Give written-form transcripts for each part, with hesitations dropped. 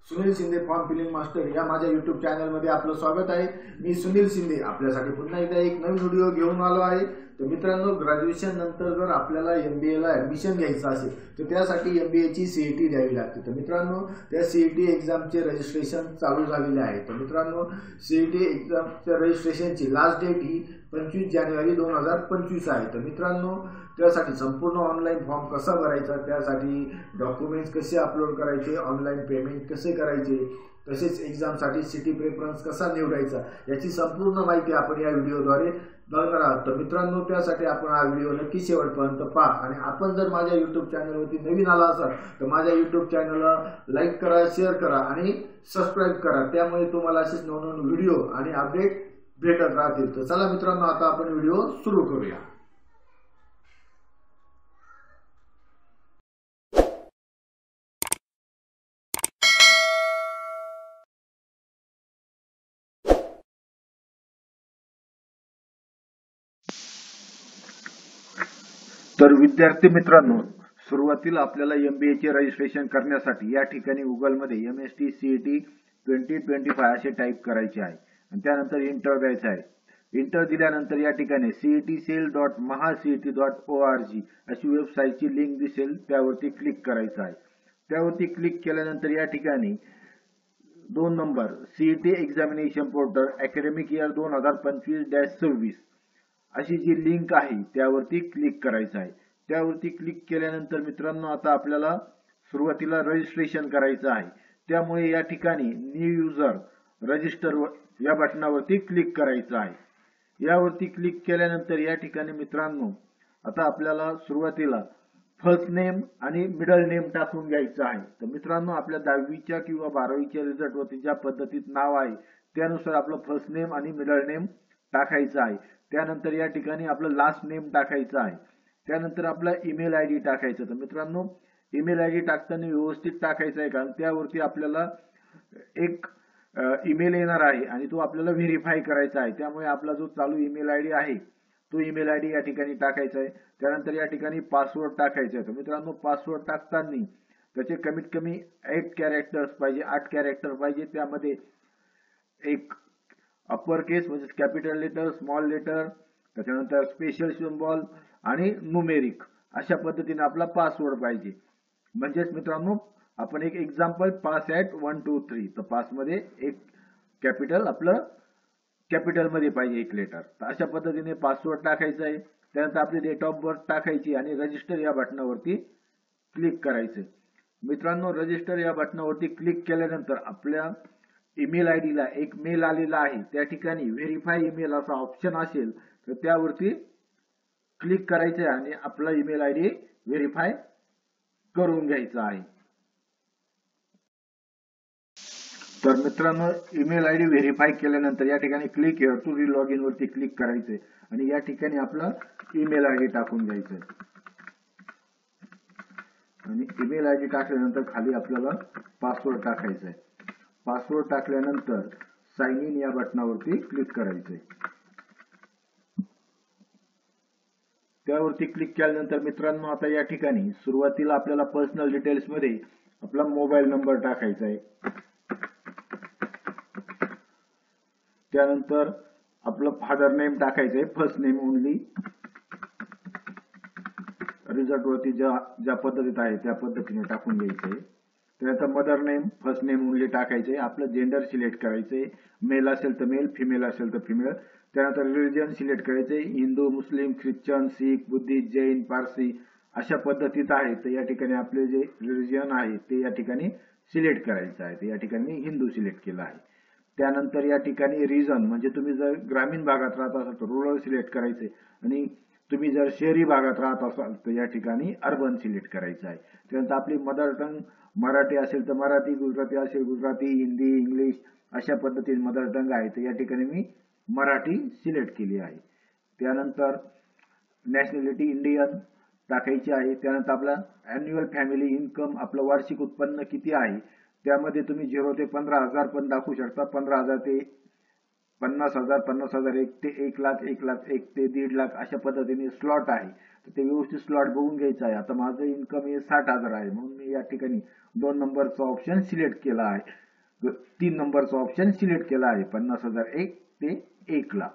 Sunil Shinde form filling master या माझ्या YouTube चॅनलमध्ये आपलं स्वागत आहे। मी सुनील शिंदे आपल्यासाठी पुन्हा एकदा एक नवीन व्हिडिओ घेऊन आलो आहे। तर मित्रांनो, ग्रॅज्युएशन नंतर जर आपल्याला MBA ला ऍडमिशन घ्यायचं असेल तर त्यासाठी MBA ची CET द्यावी लागते। तर मित्रांनो, त्या CET एक्झामचे रजिस्ट्रेशन चालू झालेले आहे। तर मित्रांनो, CET एक्झामच्या रजिस्ट्रेशनची लास्ट डेट ही 25 जानेवारी 2025 आहे। तर मित्रांनो, त्यासाठी संपूर्ण ऑनलाइन फॉर्म कसा भरायचा, त्यासाठी डॉक्युमेंट्स कसे अपलोड करायचे, ऑनलाइन पेमेंट कसे करायचे, तसेच एक्झामसाठी सिटी प्रेफरन्स कसा निवडायचा याची संपूर्ण माहिती आपण या व्हिडिओद्वारे बघणार आहोत। तर मित्रांनो, त्यासाठी आपण हा व्हिडिओ नक्की शेवटपर्यंत पहा आणि आपण जर माझ्या YouTube चॅनलवरती नवीन आला असाल तर माझ्या YouTube चॅनलला लाईक करा, शेअर करा आणि सबस्क्राइब करा। त्यामुळे तुम्हाला असेच नवनवीन व्हिडिओ आणि अपडेट भेटत राहतील। तर चला मित्रांनो, आता आपण व्हिडिओ सुरू करूया। तर विद्यार्थी मित्रांनो, सुरुवातीला आपल्याला MBA चे रजिस्ट्रेशन करण्यासाठी या ठिकाणी गुगल मध्ये MST CET 2025 असे टाइप करायचे आहे आणि त्यानंतर एंटर द्यायचे आहे। एंटर दिल्यानंतर या ठिकाणी cetcell.mahacet.org अशी वेबसाईटची लिंक दिसेल, त्यावरती क्लिक करायचं आहे। त्यावरती क्लिक केल्यानंतर या ठिकाणी 2 number CET examination portal academic year 2025-26 अशी जी लिंक आहे त्यावरती क्लिक करायचं आहे। त्यावरती क्लिक केल्यानंतर मित्रांनो, आता आपल्याला सुरुवातीला रजिस्ट्रेशन करायचं आहे। त्यामुळे या ठिकाणी न्यू युजर रजिस्टर या बटनावरती क्लिक करायचं आहे। यावरती क्लिक केल्यानंतर या ठिकाणी मित्रांनो, आता आपल्याला सुरुवातीला फर्स्ट नेम आणि मिडल नेम टाकून घ्यायचं आहे। तर मित्रांनो, आपल्या 10वीच्या किंवा 12वीच्या रिझल्ट वरती ज्या पद्धतीत नाव आहे त्यानुसार आपलं फर्स्ट नेम आणि मिडल नेम टाकायचं आहे। त्यानंतर या ठिकाणी आपलं लास्ट नेम टाकायचं आहे। त्यानंतर आपला ईमेल आयडी टाकायचा। तर मित्रांनो, ईमेल आयडी टाकताना व्यवस्थित टाकायचा आहे, कारण त्यावरती आपल्याला एक ईमेल येणार आहे आणि तो आपल्याला व्हेरीफाय करायचा आहे। त्यामुळे आपला जो चालू ईमेल आयडी आहे तो ईमेल आयडी या ठिकाणी टाकायचा आहे। त्यानंतर या ठिकाणी पासवर्ड टाकायचा आहे। तर मित्रांनो, पासवर्ड टाकताना त्याचे कमीत कमी 8 कॅरेक्टर्स पाहिजे, 8 कॅरेक्टर पाहिजे। त्यामध्ये एक अपर केस म्हणजे कॅपिटल लेटर, स्मॉल लेटर, त्याच्यानंतर स्पेशल सिम्बॉल आणि न्यूमेरिक अशा पद्धतीने आपला पासवर्ड पाहिजे। म्हणजेच मित्रांनो, आपण एक एक्झाम्पल पास ॲट 1 2 3, तर पास मध्ये एक कॅपिटल आपलं कॅपिटल मध्ये पाहिजे एक लेटर। तर अशा पद्धतीने पासवर्ड टाकायचा आहे। त्यानंतर आपली डेट ऑफ बर्थ टाकायची आणि रजिस्टर या बटनावरती क्लिक करायचं। मित्रांनो, रजिस्टर या बटनावरती क्लिक केल्यानंतर आपल्या ईमेल आयडी ला एक मेल आलेला आहे। त्या ठिकाणी व्हेरीफाय ईमेल असा ऑप्शन असेल तर त्यावरती क्लिक करायचं आणि आपला ईमेल आयडी व्हेरीफाय करून घ्यायचा आहे। तर मित्रांनो, ईमेल आयडी व्हेरीफाय केल्यानंतर या ठिकाणी click here to log in वरती क्लिक करायचंय आणि या ठिकाणी आपला ईमेल आयडी टाकून घ्यायचंय आणि ईमेल आयडी टाकल्यानंतर खाली आपल्याला पासवर्ड टाकायचा आहे। पासवर्ड टाकल्यानंतर साइन इन या बटनावरती क्लिक करायचंय। त्यावरती क्लिक केल्यानंतर मित्रांनो, आता या ठिकाणी सुरुवातीला आपल्याला पर्सनल डिटेल्स मध्ये आपला मोबाईल नंबर टाकायचा आहे। त्यानंतर आपलं फादर नेम टाकायचंय, फर्स्ट नेम ओनली, रिझल्ट वरती ज्या पद्धतीत आहे त्या पद्धतीने टाकून घ्यायचंय। त्यानंतर mother name, first name only टाकायचंय। आपलं जेंडर सिलेक्ट करायचंय, मेल असेल तर मेल, फिमेल असेल तर फिमेल। त्यानंतर रिलिजन सिलेक्ट करायचंय, हिंदू, मुस्लिम, ख्रिश्चन, शीख, बुद्धिस्ट, जैन, पारसी अशा पद्धतीत आहे। तर या ठिकाणी आपले जे रिलिजन आहे ते या ठिकाणी सिलेक्ट करायचं आहे। तर या ठिकाणी हिंदू सिलेक्ट केलं आहे। त्यानंतर या ठिकाणी रिजन म्हणजे तुम्ही जर ग्रामीण भागात राहत असाल तर रुरल सिलेक्ट करायचे आणि तुम्ही जर शहरी भागात राहत असाल तर या ठिकाणी अर्बन सिलेक्ट करायचं आहे। त्यानंतर आपली मदर टंग मराठी असेल तर मराठी, गुजराती असेल गुजराती, हिंदी, इंग्लिश अशा पद्धतीने मदर टंग आहे। तर या ठिकाणी मी मराठी सिलेक्ट केली आहे। त्यानंतर नॅशनॅलिटी इंडियन टाकायची आहे। त्यानंतर आपला अॅन्युअल फॅमिली इन्कम, आपलं वार्षिक उत्पन्न किती आहे, त्यामध्ये तुम्ही 0 ते 15,000 पण दाखवू शकता। 15,000 ते 50,000, 50,000 1 ते 1,00,000, 1,00,000 1 ते 1,50,000 अशा पद्धतीने स्लॉट आहे. तर ते व्यवस्थित स्लॉट बघून घ्यायचं आहे. आता माझं इन्कम हे 60,000 आहे, म्हणून मी या ठिकाणी 2 नंबरचा ऑप्शन सिलेक्ट केला आहे. 3 नंबरचा ऑप्शन सिलेक्ट केला आहे. 50,000 1 ते 1,00,000.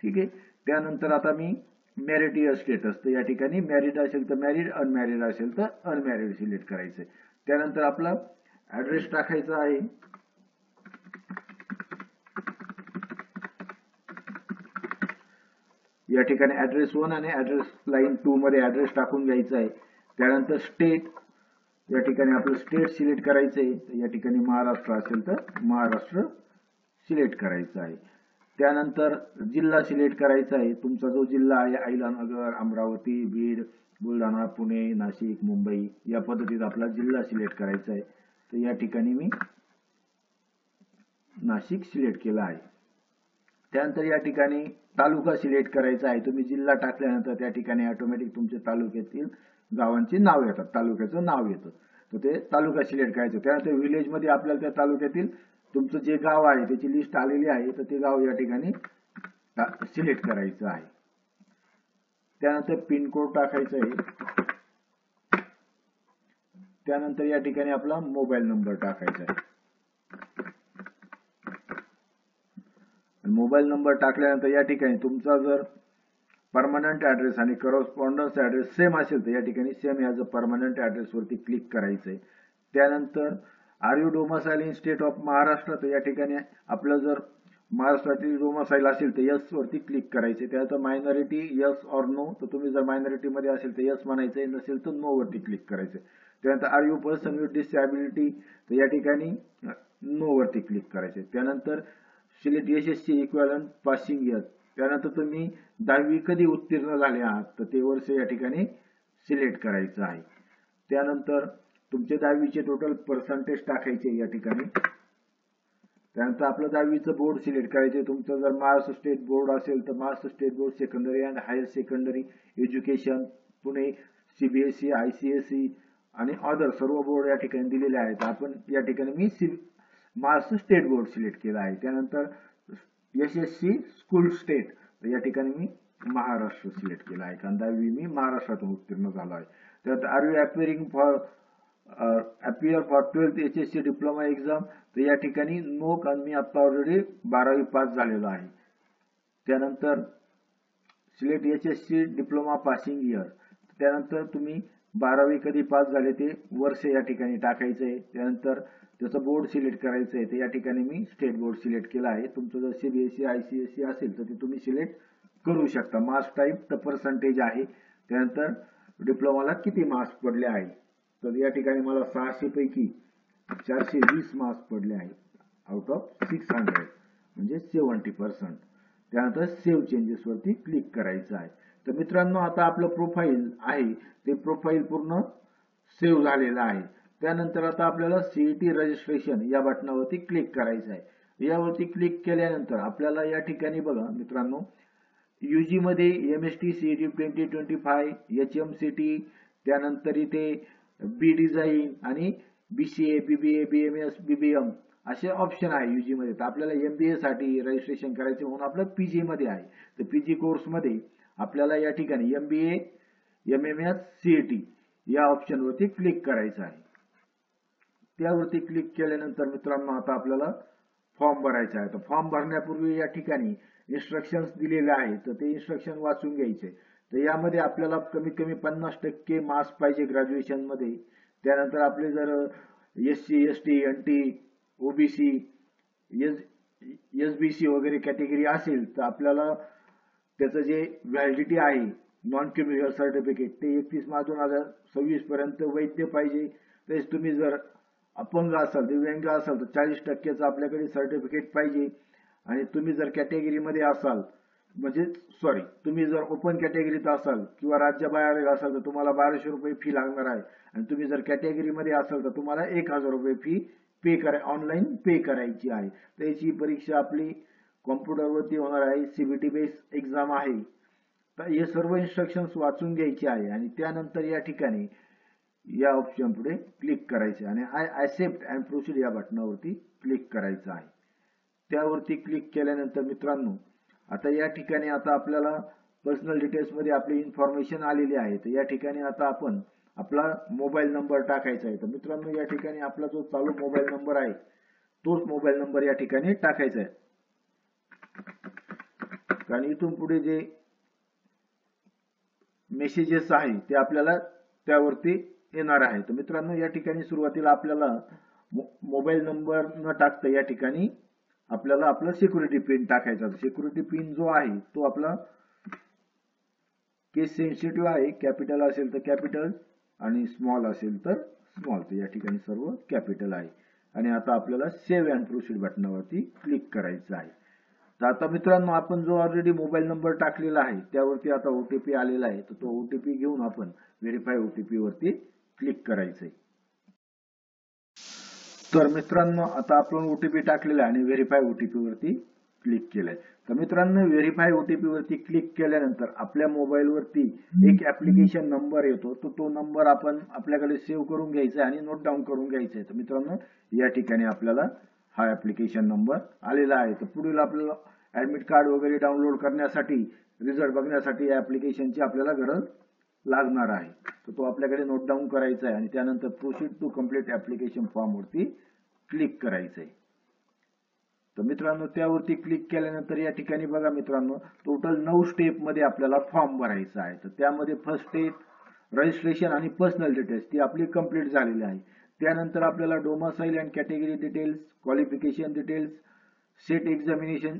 ठीक आहे. त्यानंतर आता मी मॅरिड इयर स्टेटस, तर या ठिकाणी मॅरिड असेल तर मॅरिड, अनमॅरिड असेल तर अनमॅरिड सिलेक्ट करायचंय. त्यानंतर आपला ऍड्रेस टाकायचा आहे. या ठिकाणी ऍड्रेस 1 आणि ऍड्रेस लाईन 2 मध्ये ऍड्रेस टाकून घ्यायचा आहे. त्यानंतर स्टेट, या ठिकाणी आपलं स्टेट सिलेक्ट करायचंय. या ठिकाणी महाराष्ट्र असेल तर महाराष्ट्र सिलेक्ट करायचं आहे. त्यानंतर जिल्हा सिलेक्ट करायचा आहे. तुमचा जो जिल्हा आहे, अहिलानगर, अमरावती, बीड, बुलढाणा, पुणे, नाशिक, मुंबई, या पद्धतीत आपला जिल्हा सिलेक्ट करायचा आहे. तर या ठिकाणी मी नाशिक सिलेक्ट केला आहे. त्यानंतर या ठिकाणी तालुका सिलेक्ट करायचा आहे. तुम्ही जिल्हा टाकल्यानंतर त्या ठिकाणी ऑटोमॅटिक तुमच्या तालुक्यातील गावांची नाव येतात, तालुक्याचं नाव येतं. तर ते तालुका सिलेक्ट करायचं. त्यानंतर विलेज मध्ये आपल्याला त्या तालुक्यातील तुमचं जे गाव आहे त्याची लिस्ट आलेली आहे, तर ते गाव या ठिकाणी सिलेक्ट करायचं आहे. त्यानंतर पिनकोड टाकायचं आहे. त्यानंतर या ठिकाणी आपला मोबाईल नंबर टाकायचा आहे. मोबाईल नंबर टाकल्यानंतर या ठिकाणी तुमचा जर परमनंट ऍड्रेस आणि करस्पॉन्डन्स ऍड्रेस सेम असेल तर या ठिकाणी same as a permanent address वरती क्लिक करायचंय. त्यानंतर are you domicile in state of Maharashtra, तर या ठिकाणी आपलं जर महाराष्ट्रातील डोमासाईल असेल तर यस वरती क्लिक करायचे. त्यानंतर मायनॉरिटी यस ऑर नो, तर तुम्ही जर मायनॉरिटी मध्ये असेल तर यस म्हणायचंय, नसेल तर नो वरती क्लिक करायचंय. त्यानंतर are you person with disability, तर या ठिकाणी नो वरती क्लिक करायचे. त्यानंतर select SSC equivalent passing year, त्यानंतर तुम्ही 10वी कधी उत्तीर्ण झाले आहात तर ते वर्ष या ठिकाणी सिलेक्ट करायचं आहे. त्यानंतर तुमचे 10वीचे टोटल पर्सेंटेज टाकायचे या ठिकाणी. त्यानंतर आपलं 10वीचं बोर्ड सिलेक्ट करायचे. तुमचं जर महाराष्ट्र स्टेट बोर्ड असेल तर Maharashtra state board secondary and higher secondary education, Pune, CBSE, ICSE आणि अदर सर्व बोर्ड या ठिकाणी दिलेले आहेत. आपण या ठिकाणी मी महाराष्ट्र स्टेट बोर्ड सिलेक्ट केला आहे. त्यानंतर एसएससी स्कूल स्टेट, तर या ठिकाणी मी महाराष्ट्र सिलेक्ट केला आहे, कारण 10वी मी महाराष्ट्रातून उत्तीर्ण झालो आहे. त्यानंतर are you appearing for appear for 12th HSC diploma exam, तर या ठिकाणी नो, कारण मी आता ऑलरेडी 12वी पास झालेलो आहे. त्यानंतर select HSC diploma passing year, त्यानंतर तुम्ही 12वी कधी पास झाले ते वर्ष या ठिकाणी टाकायचं आहे. त्यानंतर त्याचं बोर्ड सिलेक्ट करायचं आहे. तर या ठिकाणी मी स्टेट बोर्ड सिलेक्ट केला आहे. तुमचं जर सीबीएसई आयसीएसई असेल तर ते तुम्ही सिलेक्ट करू शकता. मार्क्स टाईप तर पर्सेंटेज आहे. त्यानंतर डिप्लोमाला किती मार्क्स पडले आहे, तर या ठिकाणी मला 600 पैकी 420 मार्क्स पडले आहेत आउट ऑफ 600, म्हणजे 70%. त्यानंतर सेव्ह चेंजेस वरती क्लिक करायचं आहे. तर मित्रांनो, आता आपलं प्रोफाईल आहे ते प्रोफाईल पूर्ण सेव्ह झालेलं आहे. त्यानंतर आता आपल्याला सीईटी रजिस्ट्रेशन या बटनावरती क्लिक करायचं आहे. यावरती क्लिक केल्यानंतर आपल्याला या ठिकाणी बघा मित्रांनो, यूजी मध्ये एमएसटी सीईटी 2025, एचएमसीटी, त्यानंतर इथे बी डिझाईन आणि बीसीए, बीबीए, बीएमएस, बीबीएम असे ऑप्शन आहे यूजी मध्ये. तर आपल्याला एमबीए साठी रजिस्ट्रेशन करायचे म्हणून आपलं पीजी मध्ये आहे. तर पीजी कोर्स मध्ये आपल्याला या ठिकाणी एमबीए, एमएमएस, सीईटी या ऑप्शन वरती क्लिक करायचं आहे. त्यावरती क्लिक केल्यानंतर मित्रांनो, आता आपल्याला फॉर्म भरायचा आहे. तर फॉर्म भरण्यापूर्वी या ठिकाणी इन्स्ट्रक्शन्स दिलेले आहेत, तर ते इन्स्ट्रक्शन वाचून घ्यायचे. तर यामध्ये आपल्याला कमीत कमी 50% मार्क्स पाहिजे ग्रॅज्युएशन मध्ये. त्यानंतर आपले जर SC, ST, NT, OBC, SBC वगैरे कॅटेगरी असेल तर आपल्याला त्याचं जे व्हॅलिडिटी आहे नॉन क्रिमिनल सर्टिफिकेट ते 31 मार्च 2026 पर्यंत वैध पाहिजे. तसेच तुम्ही जर अपंग असाल, दिव्यांग असाल तर 40%चं आपल्याकडे सर्टिफिकेट पाहिजे. आणि तुम्ही जर कॅटेगरीमध्ये असाल, म्हणजे सॉरी, तुम्ही जर ओपन कॅटेगरीत असाल किंवा राज्याबाहेर असाल तर तुम्हाला 1200 रुपये फी लागणार आहे. आणि तुम्ही जर कॅटेगरीमध्ये असाल तर तुम्हाला 1000 रुपये फी ऑनलाईन पे करायची आहे. तर याची परीक्षा आपली कॉम्प्युटरवरती होणार आहे. सीबीटी बेस एक्झाम आहे. तर हे सर्व इन्स्ट्रक्शन्स वाचून घ्यायचे आहे. आणि त्यानंतर या ठिकाणी या ऑप्शन पुढे क्लिक करायचे आणि आय ऍक्सेप्ट अँड प्रोसीड या बटनावरती क्लिक करायचं आहे. त्यावरती क्लिक केल्यानंतर मित्रांनो आता या ठिकाणी आता आपल्याला पर्सनल डिटेल्स मध्ये आपली इन्फॉर्मेशन आलेली आहे. तर या ठिकाणी आता आपण आपला मोबाईल नंबर टाकायचा आहे. तर मित्रांनो या ठिकाणी आपला जो चालू मोबाईल नंबर आहे तोच मोबाईल नंबर या ठिकाणी टाकायचा आहे. आणि इथून पुढे जे मेसेजेस आहे ते आपल्याला त्यावरती येणार आहे. तर मित्रांनो या ठिकाणी सुरुवातीला आपल्याला मोबाईल नंबर न टाकता या ठिकाणी आपल्याला आपला सिक्युरिटी पिन टाकायचा. सिक्युरिटी पिन जो आहे तो आपला केस सेन्सिटिव्ह आहे. कॅपिटल असेल तर कॅपिटल आणि स्मॉल असेल तर स्मॉल. तर या ठिकाणी सर्व कॅपिटल आहे. आणि आता आपल्याला सेव्ह अँड प्रोसीड बटनावरती क्लिक करायचं आहे. तर आता मित्रांनो आपण जो ऑलरेडी मोबाईल नंबर टाकलेला आहे त्यावरती आता ओटीपी आलेला आहे. तर तो ओटीपी घेऊन आपण व्हेरीफाय ओटीपी वरती क्लिक करायचंय. तर मित्रांनो आता आपण ओटीपी टाकलेला आहे आणि व्हेरीफाय ओटीपी वरती क्लिक केलंय. तर मित्रांनो व्हेरीफाय ओटीपी वरती क्लिक केल्यानंतर आपल्या मोबाईल वरती एक ऍप्लिकेशन नंबर येतो. तो नंबर आपण आपल्याकडे सेव्ह करून घ्यायचा आणि नोट डाऊन करून घ्यायचा आहे. तर मित्रांनो या ठिकाणी आपल्याला हा ऍप्लिकेशन नंबर आलेला आहे. तर पुढील आपल्याला ऍडमिट कार्ड वगैरे डाउनलोड करण्यासाठी रिझल्ट बघण्यासाठी या ऍप्लिकेशनची आपल्याला गरज लागणार आहे. तर तो आपल्याकडे नोट डाऊन करायचा आहे आणि त्यानंतर proceed to complete application form वरती क्लिक करायचंय. तर मित्रांनो त्यावरती क्लिक केल्यानंतर या ठिकाणी बघा मित्रांनो टोटल 9 स्टेप मध्ये आपल्याला फॉर्म भरायचा आहे. तर त्यामध्ये फर्स्ट स्टेप रजिस्ट्रेशन आणि पर्सनल डिटेल्स ती आपली कंप्लीट झालेली आहे. त्यानंतर आपल्याला domicile and category details, qualification details, set examination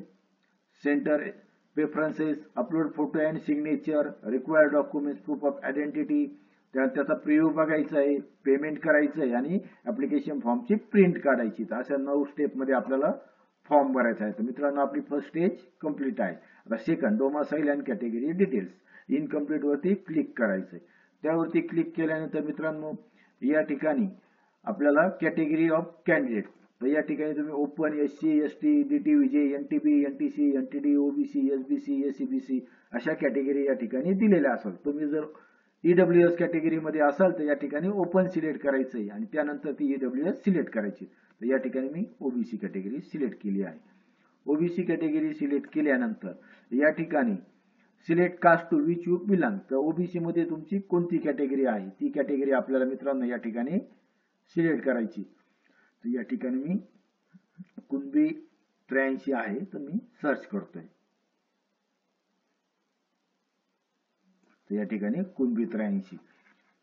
centre preferences, upload photo and signature, required documents, proof of identity, त्याचा प्रिव्ह्यू बघायचा आहे, पेमेंट करायचं आहे आणि ऍप्लिकेशन फॉर्मची प्रिंट काढायची. तर अशा 9 स्टेप मध्ये आपल्याला फॉर्म भरायचा आहे. तर मित्रांनो आपली फर्स्ट स्टेज कंप्लीट आहे. आता second domicile and category details incomplete वरती क्लिक करायचंय. त्यावरती क्लिक केल्यानंतर मित्रांनो या ठिकाणी आपल्याला कॅटेगरी ऑफ कॅन्डिडेट. तर या ठिकाणी तुम्ही open, SC, ST, DTVJ, NTB, NTC, NTD, OBC, SBC, SCBC अशा कॅटेगरी या ठिकाणी दिलेल्या असाल. तुम्ही जर ईडब्ल्यूएस कॅटेगरी मध्ये असाल तर या ठिकाणी ओपन सिलेक्ट करायचं आहे आणि त्यानंतर ती ईडब्ल्यूएस सिलेक्ट करायची. तर या ठिकाणी मी ओबीसी कॅटेगरी सिलेक्ट केली आहे. ओबीसी कॅटेगरी सिलेक्ट केल्यानंतर या ठिकाणी select caste to which you belong. तर ओबीसी मध्ये तुमची कोणती कॅटेगरी आहे ती कॅटेगरी आपल्याला मित्रांनो या ठिकाणी सिलेक्ट करायची. तर या ठिकाणी मी कुणबी 83 आहे तर मी सर्च करतोय. तर या ठिकाणी कुणबी 83.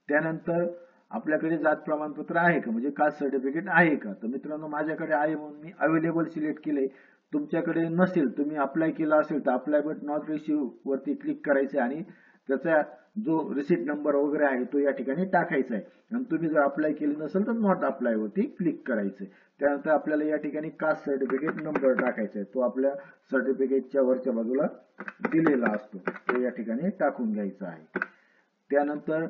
त्यानंतर आपल्याकडे जात प्रमाणपत्र आहे का म्हणजे कास्ट सर्टिफिकेट आहे का. तर मित्रांनो माझ्याकडे आहे म्हणून मी अवेलेबल सिलेक्ट केले. तुमच्याकडे नसेल तुम्ही अप्लाय केला असेल तर अप्लाय बट नॉट रिसीव्ह वरती क्लिक करायचे आणि त्याचा जो रिसिट नंबर वगैरे आहे तो या ठिकाणी टाकायचा आहे. आणि तुम्ही जर अप्लाय केले नसेल तर नॉट अप्लाय वरती क्लिक करायचंय. त्यानंतर आपल्याला या ठिकाणी कास्ट सर्टिफिकेट नंबर टाकायचा आहे. तो आपल्या सर्टिफिकेटच्या वरच्या बाजूला दिलेला असतो. तो या ठिकाणी टाकून घ्यायचा आहे. त्यानंतर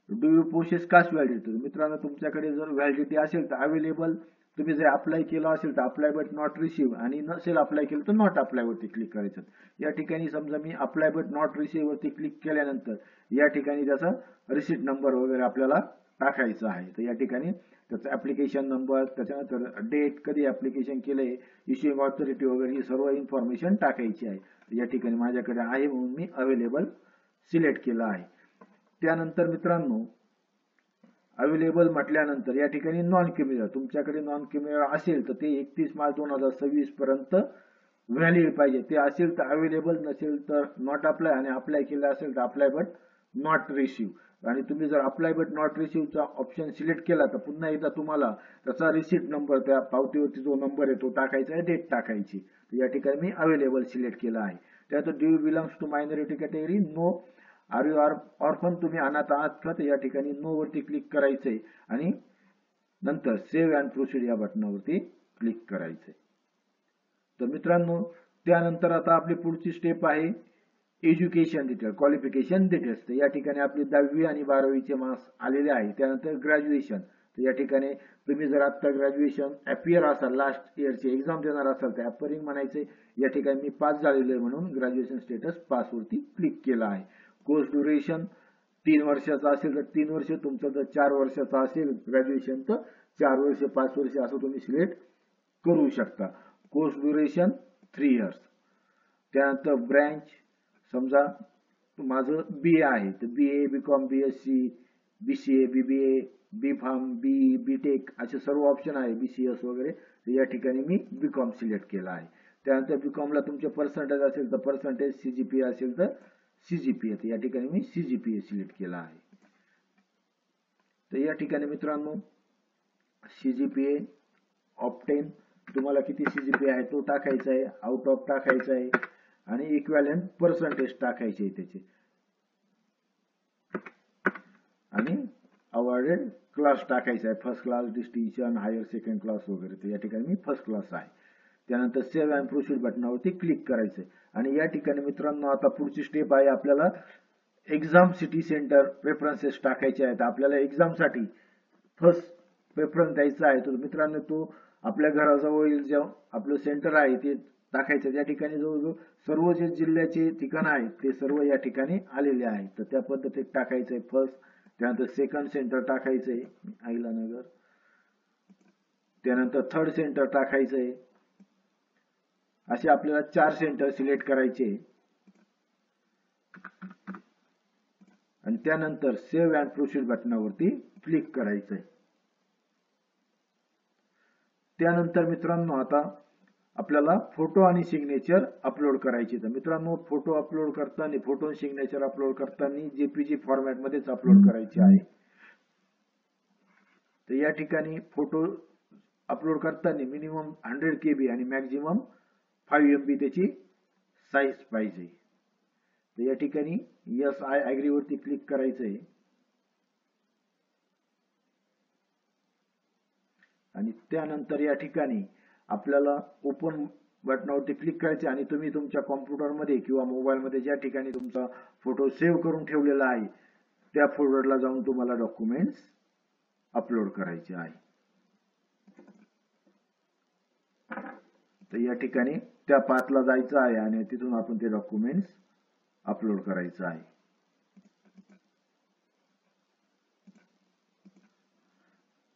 do you possess caste validity. मित्रांनो तुमच्याकडे जर व्हॅलिडिटी असेल तर अवेलेबल, तुम्ही जर अप्लाय केला असेल तर अप्लाय बट नॉट रिसीव्ह आणि नसेल अप्लाय केलं तर नॉट अप्लाय वरती क्लिक करायचं. या ठिकाणी समजा मी अप्लाय बट नॉट रिसीव्ह वरती क्लिक केल्यानंतर या ठिकाणी त्याचा रिसिट नंबर वगैरे आपल्याला टाकायचा आहे. तर या ठिकाणी त्याचा ऍप्लिकेशन नंबर, त्याच्यानंतर डेट, कधी ऍप्लिकेशन केलंय, इश्युइंग ऑथॉरिटी वगैरे ही सर्व इन्फॉर्मेशन टाकायची आहे. या ठिकाणी माझ्याकडे आहे म्हणून मी अवेलेबल सिलेक्ट केलं आहे. त्यानंतर मित्रांनो अवेलेबल म्हटल्यानंतर या ठिकाणी नॉन क्रिमिनल, तुमच्याकडे नॉन क्रिमिनल असेल तर ते 31 मार्च 2026 पर्यंत व्हॅलिड पाहिजे. ते असेल तर अवेलेबल, नसेल तर नॉट अप्लाय आणि अप्लाय केलं असेल तर अप्लाय बट नॉट रिसीव्ह. आणि तुम्ही जर अप्लाय बट नॉट रिसीव्हचा ऑप्शन सिलेक्ट केला तर पुन्हा एकदा तुम्हाला त्याचा रिसिट नंबर, त्या पावतीवरती जो नंबर आहे तो टाकायचा आहे, डेट टाकायची. तर या ठिकाणी मी अवेलेबल सिलेक्ट केला आहे. त्यानंतर do you belongs to minority category, no. Are you orphan, तुम्ही अनाथ आहात का, तर या ठिकाणी नो वरती क्लिक करायचंय आणि नंतर सेव्ह अँड प्रोसीड या बटनावरती क्लिक करायचंय. तर मित्रांनो त्यानंतर आता आपली पुढची स्टेप आहे एज्युकेशन डिटेल, क्वालिफिकेशन डिटेल्स. तर या ठिकाणी आपली 10वी आणि 12वीचे मार्क्स आलेले आहे. त्यानंतर ग्रॅज्युएशन. तर या ठिकाणी तुम्ही जर आता ग्रॅज्युएशन ॲपियर असाल, लास्ट इयरची एक्झाम देणार असाल तर ॲपियरिंग म्हणायचंय. या ठिकाणी मी पास झालेलो आहे म्हणून ग्रॅज्युएशन स्टेटस पास वरती क्लिक केला आहे. कोर्स ड्युरेशन 3 वर्षाचा असेल तर 3 वर्ष, तुमचं जर 4 वर्षाचा असेल ग्रॅज्युएशन तर 4 वर्ष, 5 वर्ष असं तुम्ही सिलेक्ट करू शकता. Course duration 3 years. त्यानंतर ब्रँच, समजा माझं BA आहे तर BA, BCom, BSc, BCA, BBA, B.Pharm, BE, BTech असे सर्व ऑप्शन आहे, BCS वगैरे. तर या ठिकाणी मी BCom सिलेक्ट केला आहे. त्यानंतर BCom ला तुमचे पर्सेंटेज असेल तर पर्सेंटेज, CGPA असेल तर CGPA. तर या ठिकाणी मी CGPA सिलेक्ट केला आहे. तर या ठिकाणी मित्रांनो CGPA ऑप्टेन तुम्हाला किती CGPA आहे तो टाकायचा आहे, आउट ऑफ टाकायचा आहे आणि इक्विव्हॅलेंट पर्सेंटेज टाकायचे आहे त्याचे, आणि अवॉर्डेड क्लास टाकायचा आहे, first class, distinction, higher second class वगैरे. तर या ठिकाणी मी फर्स्ट क्लास आहे. त्यानंतर सेव्ह अँड प्रोसीड बटनावरती क्लिक करायचं आहे. आणि या ठिकाणी मित्रांनो आता पुढची स्टेप आहे, आपल्याला एक्झाम सिटी सेंटर प्रेफरन्सेस टाकायचे आहेत. आपल्याला एक्झामसाठी फर्स्ट प्रेफरन्स द्यायचा आहे. तर मित्रांनो तो आपल्या घराजवळ जे आपलं सेंटर आहे ते टाकायचं. त्या ठिकाणी जवळजवळ सर्व जे जिल्ह्याचे ठिकाण आहेत ते सर्व या ठिकाणी आलेले आहेत. तर त्या पद्धतीत टाकायचं आहे फर्स्ट. त्यानंतर सेकंड सेंटर टाकायचं आहे, अहिलानगर. त्यानंतर थर्ड सेंटर टाकायचं आहे. असे आपल्याला 4 सेंटर सिलेक्ट करायचे आणि त्यानंतर सेव्ह अँड प्रोसीड बटनावरती क्लिक करायचं आहे. त्यानंतर मित्रांनो आता आपल्याला फोटो आणि सिग्नेचर अपलोड करायचे. तर मित्रांनो फोटो अपलोड करताना, फोटो आणि सिग्नेचर अपलोड करताना JPG फॉर्मॅट मध्येच अपलोड करायचे आहे. तर या ठिकाणी फोटो अपलोड करताना मिनिमम 100 KB आणि मॅक्झिमम 5 MB त्याची साईज पाहिजे. तर या ठिकाणी यस आय ऍग्री वरती क्लिक करायचं आहे आणि त्यानंतर या ठिकाणी आपल्याला ओपन बटनावरती क्लिक करायचे आणि तुम्ही तुमच्या कॉम्प्युटरमध्ये किंवा मोबाईलमध्ये ज्या ठिकाणी तुमचा फोटो सेव्ह करून ठेवलेला आहे त्या फोल्डरला जाऊन तुम्हाला डॉक्युमेंट्स अपलोड करायचे आहे. तर या ठिकाणी त्या पाथला जायचं आहे आणि तिथून आपण ते डॉक्युमेंट्स अपलोड करायचं आहे.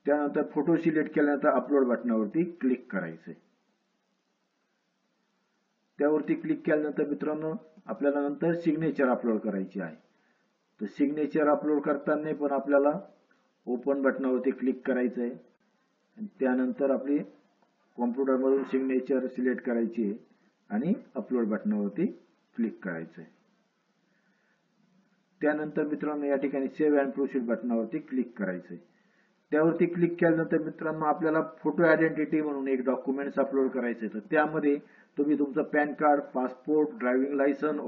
त्यानंतर फोटो सिलेक्ट केल्यानंतर अपलोड बटनावरती क्लिक करायचंय. त्यावरती क्लिक केल्यानंतर मित्रांनो आपल्याला नंतर सिग्नेचर अपलोड करायची आहे. तर सिग्नेचर अपलोड करताना पण आपल्याला ओपन बटनावरती क्लिक करायचंय. त्यानंतर आपली कॉम्प्युटर मधून सिग्नेचर सिलेक्ट करायची आहे आणि अपलोड बटनावरती क्लिक करायचंय. त्यानंतर मित्रांनो या ठिकाणी सेव्ह अँड प्रोसीड बटनावरती क्लिक करायचंय. त्यावरती क्लिक केल्यानंतर मित्रांनो आपल्याला फोटो आयडेंटिटी म्हणून एक डॉक्युमेंट्स अपलोड करायचे. तर त्यामध्ये तुम्ही तुमचं pan card, passport, driving licence,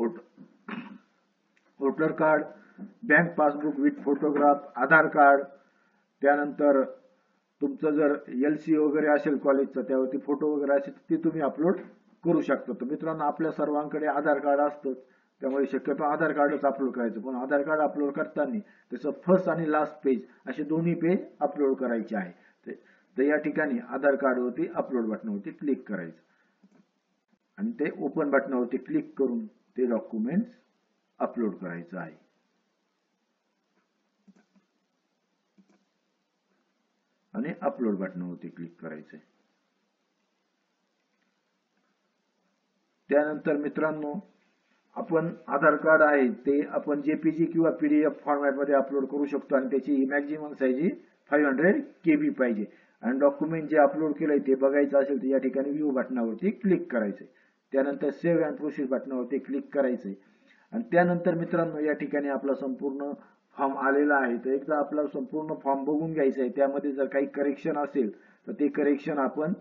voter card, bank passbook with photograph, Aadhaar card, त्यानंतर तुमचं जर LC वगैरे असेल कॉलेजचा त्यावरती फोटो वगैरे असेल ते तुम्ही अपलोड करू शकता. तर मित्रांनो आपल्या सर्वांकडे आधार कार्ड असतं त्यामुळे शक्यतो आधार कार्डच अपलोड करायचं. पण आधार कार्ड अपलोड करताना त्याचं फर्स्ट आणि लास्ट पेज असे दोन्ही पेज अपलोड करायचे आहे. तर या ठिकाणी आधार कार्डवरती अपलोड बटनावरती क्लिक करायचं आणि ते ओपन बटनावरती क्लिक करून ते डॉक्युमेंट्स अपलोड करायचं आहे. आणि अपलोड बटनावरती क्लिक करायचंय. त्यानंतर मित्रांनो आपण आधार कार्ड आहे ते आपण JPG किंवा PDF फॉर्मॅट मध्ये अपलोड करू शकतो आणि त्याची मॅक्झिमम साईज 500 KB पाहिजे. आणि डॉक्युमेंट जे अपलोड केलंय ते बघायचं असेल तर या ठिकाणी व्ह्यू बटनावरती क्लिक करायचंय. त्यानंतर सेव्ह अँड प्रोसीड बटनावरती क्लिक करायचंय आणि त्यानंतर मित्रांनो या ठिकाणी आपला संपूर्ण फॉर्म आलेला आहे. तर एकदा आपला संपूर्ण फॉर्म बघून घ्यायचा आहे. त्यामध्ये जर काही करेक्शन असेल तर ते करेक्शन आपण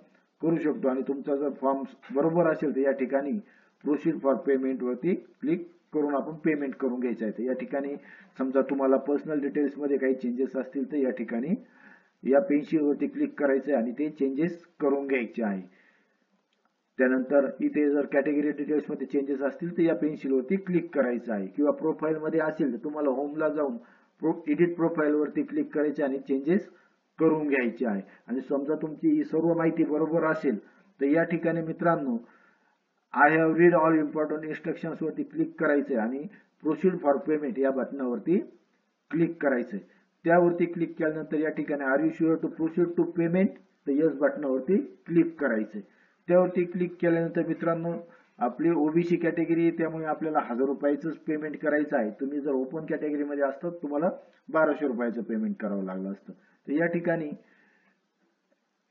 करू शकतो आणि तुमचा जर फॉर्म बरोबर असेल तर या ठिकाणी प्रोसीड फॉर पेमेंट वरती क्लिक करून आपण पेमेंट करून घ्यायचं आहे. या ठिकाणी समजा तुम्हाला पर्सनल डिटेल्स मध्ये काही चेंजेस असतील तर या ठिकाणी या पेन्सिल वरती क्लिक करायचं आणि ते चेंजेस करून घ्यायचे आहे. त्यानंतर इथे जर कॅटेगरी डिटेल्स मध्ये चेंजेस असतील तर या पेन्सिल वरती क्लिक करायचं आहे. किंवा प्रोफाइल मध्ये असेल तर तुम्हाला होमला जाऊन एडिट प्रोफाइल वरती क्लिक करायचे आणि चेंजेस करून घ्यायचे आहे. आणि समजा तुमची ही सर्व माहिती बरोबर असेल तर या ठिकाणी मित्रांनो I have read all important instructions वरती क्लिक करायचंय आणि प्रोसीड फॉर पेमेंट या बटनावरती क्लिक करायचंय. त्यावरती क्लिक केल्यानंतर या ठिकाणी are you sure to proceed to payment तर यस बटनावरती क्लिक करायचंय. त्यावरती क्लिक केल्यानंतर मित्रांनो आपली ओबीसी कॅटेगरी त्यामुळे आपल्याला 1000 रुपयाचंच पेमेंट करायचं आहे. तुम्ही जर ओपन कॅटेगरीमध्ये असतात तुम्हाला 1200 रुपयाचं पेमेंट करावं लागलं असतं. तर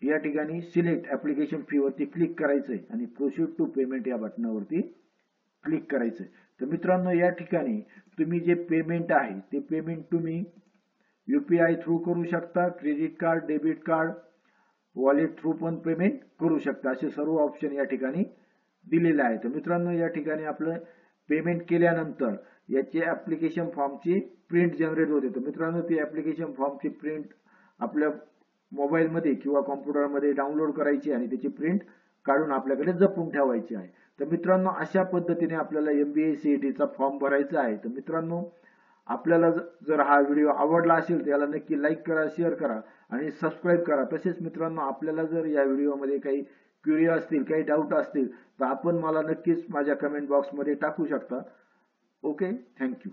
या ठिकाणी सिलेक्ट ऍप्लिकेशन फी वरती क्लिक करायचंय आणि प्रोसीड टू पेमेंट या बटनावरती क्लिक करायचंय. तर मित्रांनो या ठिकाणी तुम्ही जे पेमेंट आहे ते पेमेंट तुम्ही UPI थ्रू करू शकता, credit card, debit card, wallet through पण पेमेंट करू शकता. असे सर्व ऑप्शन या ठिकाणी दिलेले आहे. तर मित्रांनो या ठिकाणी आपलं पेमेंट केल्यानंतर याचे ऍप्लिकेशन फॉर्मची प्रिंट जनरेट होते. तर मित्रांनो ती ऍप्लिकेशन फॉर्मची प्रिंट आपल्या मोबाईलमध्ये किंवा कॉम्प्युटरमध्ये डाउनलोड करायची आणि त्याची प्रिंट काढून आपल्याकडे जपून ठेवायची आहे. तर मित्रांनो अशा पद्धतीने आपल्याला MBA CET चा फॉर्म भरायचा आहे. तर मित्रांनो आपल्याला जर हा व्हिडिओ आवडला असेल तर याला नक्की लाईक करा, शेअर करा आणि सबस्क्राईब करा. तसेच मित्रांनो आपल्याला जर या व्हिडिओमध्ये काही क्वेरी असतील, काही डाऊट असतील तर आपण मला नक्कीच माझ्या कमेंट बॉक्समध्ये टाकू शकता. Okay, thank you.